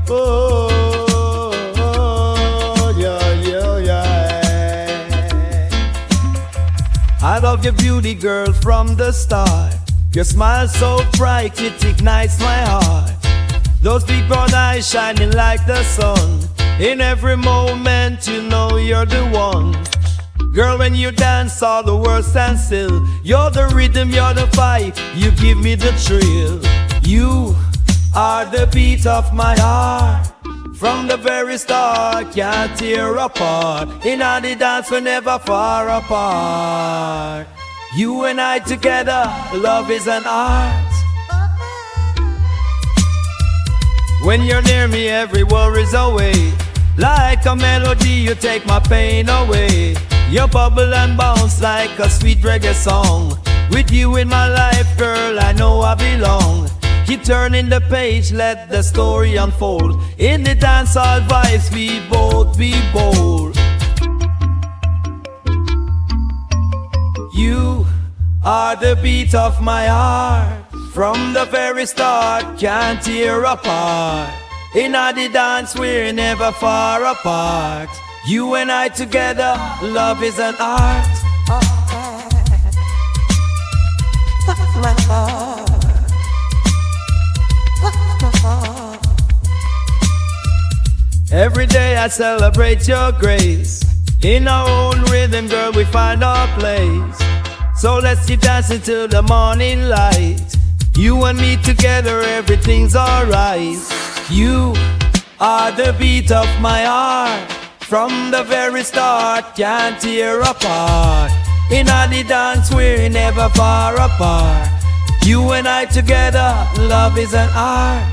Oh, yeah. I love your beauty, girl, from the start. Your smile so bright, it ignites my heart. Those big brown eyes shining like the sun. In every moment, you know you're the one. Girl, when you dance, all the world stands still. You're the rhythm, you're the vibe, you give me the thrill. You are the beat of my heart. From the very start, can't tear apart. In all the dance, we're never far apart. You and I together, love is an art. When you're near me, every worry's away. Like a melody, you take my pain away. You bubble and bounce like a sweet reggae song. With you in my life, girl, I know I belong. Keep turning the page, let the story unfold. In the dancehall vibes, we both be bold. You are the beat of my heart. From the very start, can't tear apart. In all the dance, we're never far apart. You and I together, love is an art. Every day I celebrate your grace. In our own rhythm, girl, we find our place. So let's keep dancing till the morning light. You and me together, everything's alright. You are the beat of my heart. From the very start, can't tear apart. In all the dance, we're never far apart. You and I together, love is an art.